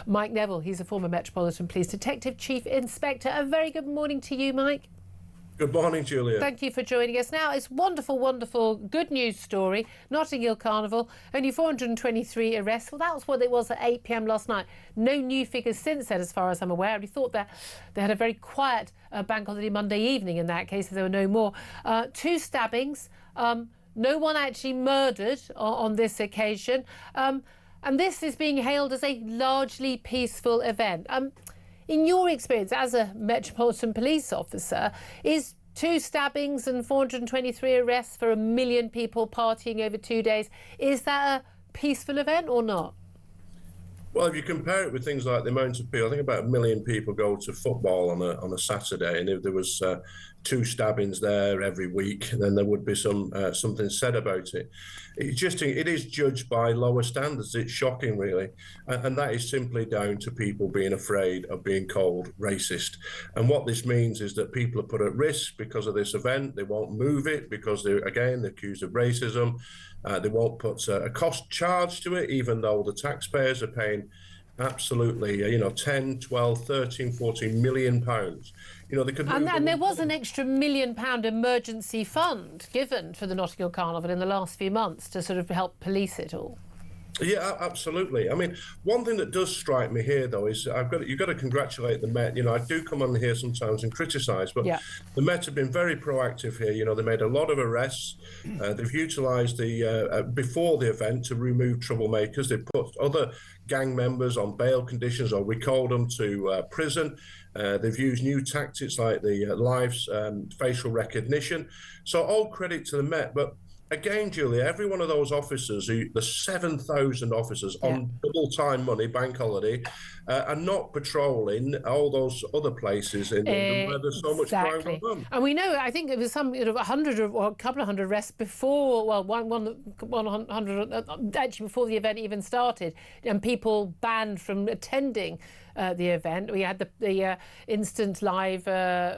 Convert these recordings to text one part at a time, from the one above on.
Mike Neville. He's a former Metropolitan Police Detective Chief Inspector. A very good morning to you, Mike. Good morning, Julia. Thank you for joining us. Now, it's wonderful, wonderful, good news story. Notting Hill Carnival, only 423 arrests. Well, that was what it was at 8 p.m. last night. No new figures since then, as far as I'm aware. We thought that they had a very quiet bank holiday Monday evening in that case, if there were no more. 2 stabbings. No one actually murdered on this occasion. And this is being hailed as a largely peaceful event. In your experience as a Metropolitan Police officer, is 2 stabbings and 423 arrests for 1 million people partying over 2 days, is that a peaceful event or not? Well, if you compare it with things like the amount of people, I think about 1 million people go to football on a Saturday, and if there was 2 stabbings there every week, then there would be something said about it. It is judged by lower standards. It's shocking, really, and that is simply down to people being afraid of being called racist. And what this means is that people are put at risk because of this event. They won't move it because they're accused of racism. They won't put a cost charge to it, even though the taxpayers are paying absolutely, 10, 12, 13, 14 million pounds. They could. And there was an extra £1 million emergency fund given for the Notting Hill Carnival in the last few months to sort of help police it all. Yeah, absolutely. I mean, one thing that does strike me here, though, is you've got to congratulate the Met. I do come on here sometimes and criticise, but the Met have been very proactive here. They made a lot of arrests. They've utilised before the event to remove troublemakers. They've put other gang members on bail conditions or recalled them to prison. They've used new tactics like the live facial recognition. So all credit to the Met, but again, Julia, every one of those officers, the 7,000 officers on double-time money, bank holiday, are not patrolling all those other places in London where there's so much crime going on. And we know, I think it was 100 or a couple of hundred arrests before, 100 actually before the event even started, and people banned from attending the event. We had the instant live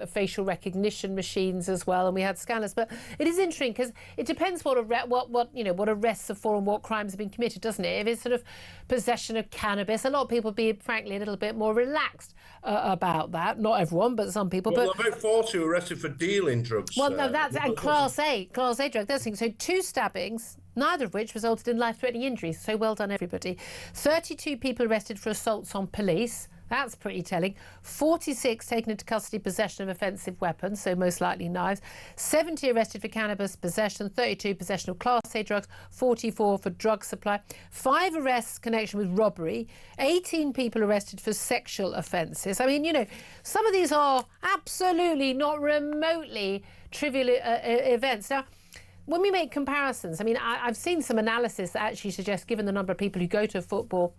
facial recognition machines as well, and we had scanners. But it is interesting because it depends what arrests are for and what crimes have been committed, doesn't it? If it's sort of possession of cannabis, a lot of people be frankly a little bit more relaxed about that. Not everyone, but some people. Well, about 40 arrested for dealing drugs. Well, no, that's and Class A drug. Those things. So 2 stabbings, neither of which resulted in life-threatening injuries. So well done, everybody. 32 people arrested for assaults on police. That's pretty telling. 46 taken into custody, possession of offensive weapons, so most likely knives. 70 arrested for cannabis possession, 32 possession of Class A drugs, 44 for drug supply. 5 arrests in connection with robbery. 18 people arrested for sexual offences. I mean, some of these are absolutely not remotely trivial events. Now, when we make comparisons, I mean, I've seen some analysis that actually suggests, given the number of people who go to football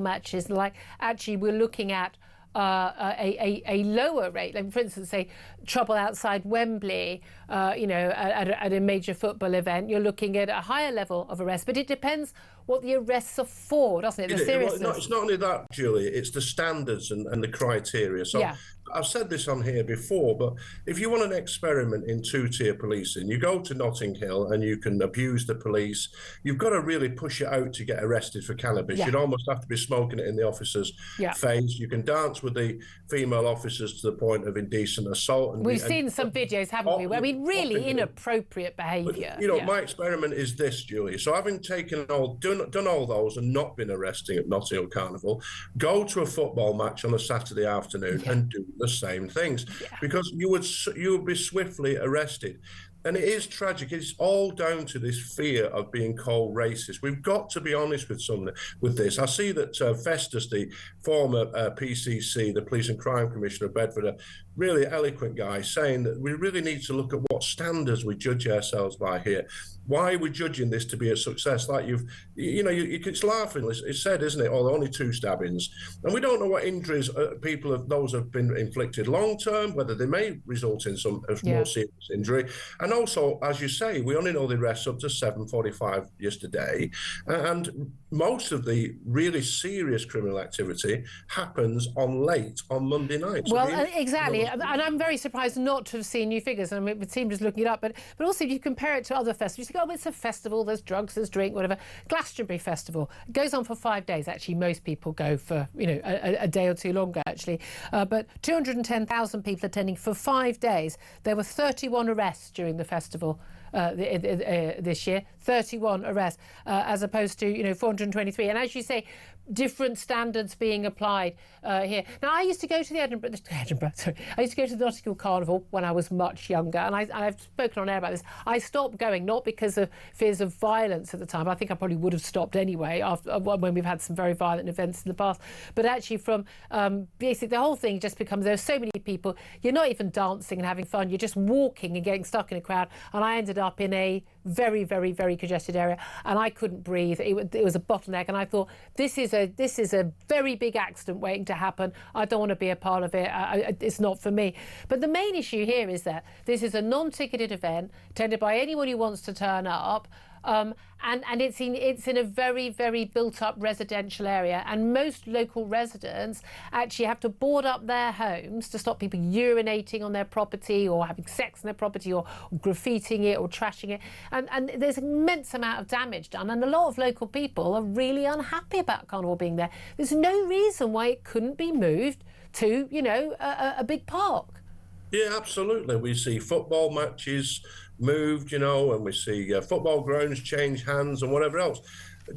matches, like actually we're looking at a lower rate. Like, for instance, say trouble outside Wembley, at a major football event, you're looking at a higher level of arrest. But it depends what the arrests are for, doesn't it? The seriousness. Well, it's not only that, Julie, it's the standards and the criteria. So I've said this on here before, but if you want an experiment in 2-tier policing, you go to Notting Hill and you can abuse the police. You've got to really push it out to get arrested for cannabis. You'd almost have to be smoking it in the officer's face. You can dance with the female officers to the point of indecent assault. And we've seen some videos, haven't we? I mean, really inappropriate behaviour. My experiment is this, Julie. So having done all those and not been arresting at Notting Hill Carnival, go to a football match on a Saturday afternoon and do the same things, because you would be swiftly arrested. And it is tragic. It's all down to this fear of being called racist. We've got to be honest with this. I see that Festus, the former PCC, the Police and Crime Commissioner of Bedford, a really eloquent guy, saying that we really need to look at what standards we judge ourselves by here. Why are we judging this to be a success? Like it's laughing. It's said, isn't it? Oh, only 2 stabbings, and we don't know what injuries those have been inflicted long term, whether they may result in some more serious injury. And And also, as you say, we only know the arrests up to 7:45 yesterday, and most of the really serious criminal activity happens late on Monday night. So well, exactly, and I'm very surprised not to have seen new figures. I mean, it would seem just looking it up, but also if you compare it to other festivals, you think, oh, it's a festival, there's drugs, there's drink, whatever. Glastonbury Festival, it goes on for 5 days. Actually, most people go for, you know, a day or two longer, actually. But 210,000 people attending for 5 days. There were 31 arrests during the festival this year, 31 arrests, as opposed to, you know, 423. And as you say, different standards being applied here. Now, I used to go to the I used to go to the Notting Hill Carnival when I was much younger, and I've spoken on air about this. I stopped going, not because of fears of violence at the time. I think I probably would have stopped anyway after when we've had some very violent events in the past. But actually, from basically the whole thing just becomes, there's so many people, you're not even dancing and having fun, you're just walking and getting stuck in a crowd. And I ended up in a very, very, very congested area, and I couldn't breathe. It was a bottleneck, and I thought, this is a very big accident waiting to happen. I don't want to be a part of it. It's not for me. But the main issue here is that this is a non-ticketed event attended by anyone who wants to turn up. And it's in a very, very built-up residential area, and most local residents actually have to board up their homes to stop people urinating on their property or having sex on their property or graffitiing it or trashing it. And there's an immense amount of damage done, and a lot of local people are really unhappy about Carnival being there. There's no reason why it couldn't be moved to, you know, a big park. Yeah, absolutely. We see football matches moved, you know, and we see football grounds change hands and whatever else.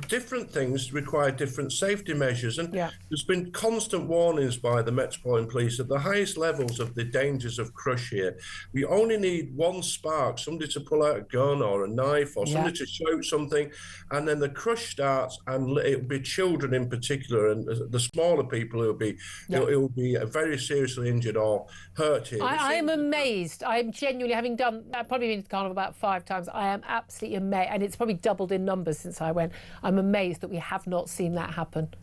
Different things require different safety measures, and there's been constant warnings by the Metropolitan Police at the highest levels of the dangers of crush here. We only need one spark, somebody to pull out a gun or a knife or somebody to shout something, and then the crush starts, and it'll be children in particular, and the smaller people who'll be who'll be very seriously injured or hurt here. I am amazed. I'm genuinely, having done, I've probably been to Carnival about 5 times, I am absolutely amazed, and it's probably doubled in numbers since I went. I'm amazed that we have not seen that happen.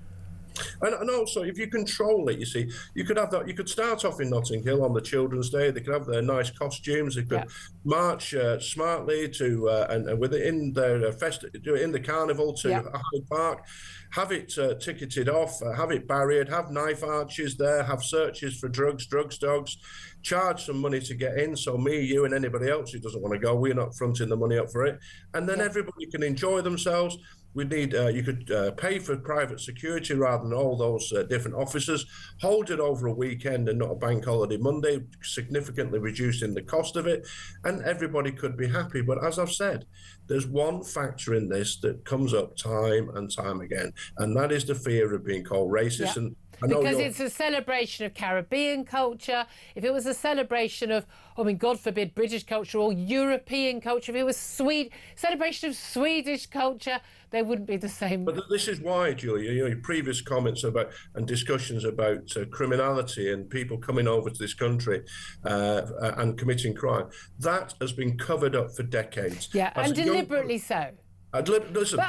And also, if you control it, you see, you could have that. You could start off in Notting Hill on the Children's Day. They could have their nice costumes. They could march smartly to and within their in the carnival to Hyde Park. Have it ticketed off. Have it barriered. Have knife arches there. Have searches for drugs dogs. Charge some money to get in. So me, you, and anybody else who doesn't want to go, we're not fronting the money up for it. And then everybody can enjoy themselves. We need, you could pay for private security rather than all those different officers, hold it over a weekend and not a bank holiday Monday, significantly reducing the cost of it, and everybody could be happy. But as I've said, there's one factor in this that comes up time and time again, and that is the fear of being called racist. And because it's a celebration of Caribbean culture. If it was a celebration of, I mean, God forbid, British culture or European culture, if it was celebration of Swedish culture, they wouldn't be the same. But this is why, Julia, you know, your previous comments about and discussions about criminality and people coming over to this country and committing crime, that has been covered up for decades. Yeah, and deliberately so. Listen,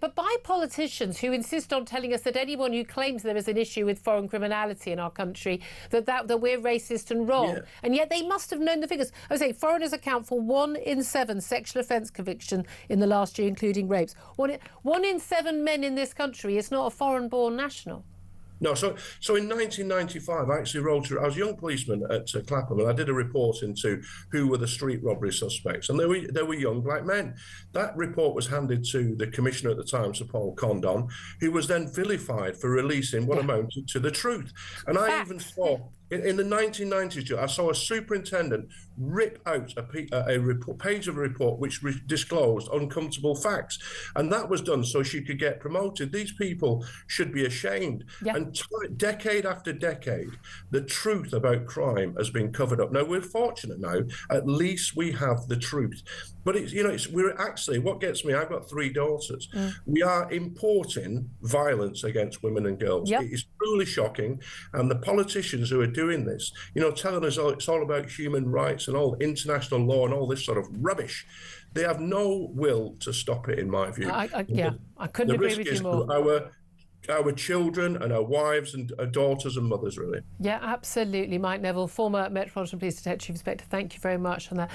but by politicians who insist on telling us that anyone who claims there is an issue with foreign criminality in our country, that we're racist and wrong. And yet they must have known the figures. I would say foreigners account for 1 in 7 sexual offence conviction in the last year, including rapes. 1 in 7 men in this country is not a foreign-born national. No, so in 1995, I actually I was a young policeman at Clapham, and I did a report into who were the street robbery suspects, and they were young black men. That report was handed to the commissioner at the time, Sir Paul Condon, who was then vilified for releasing what amounted to the truth. And I even saw in the 1990s, I saw a superintendent rip out a page of a report which disclosed uncomfortable facts, and that was done so she could get promoted. These people should be ashamed. And decade after decade, the truth about crime has been covered up. Now, we're fortunate now, at least we have the truth. But we're actually, what gets me, I've got 3 daughters. We are importing violence against women and girls. It is truly shocking. And the politicians who are doing this, telling us it's all about human rights and all international law and all this sort of rubbish, they have no will to stop it, in my view. I couldn't agree with you more. Our children and our wives and our daughters and mothers, really. Yeah, absolutely. Mike Neville, former Metropolitan Police Detective Inspector, thank you very much on that.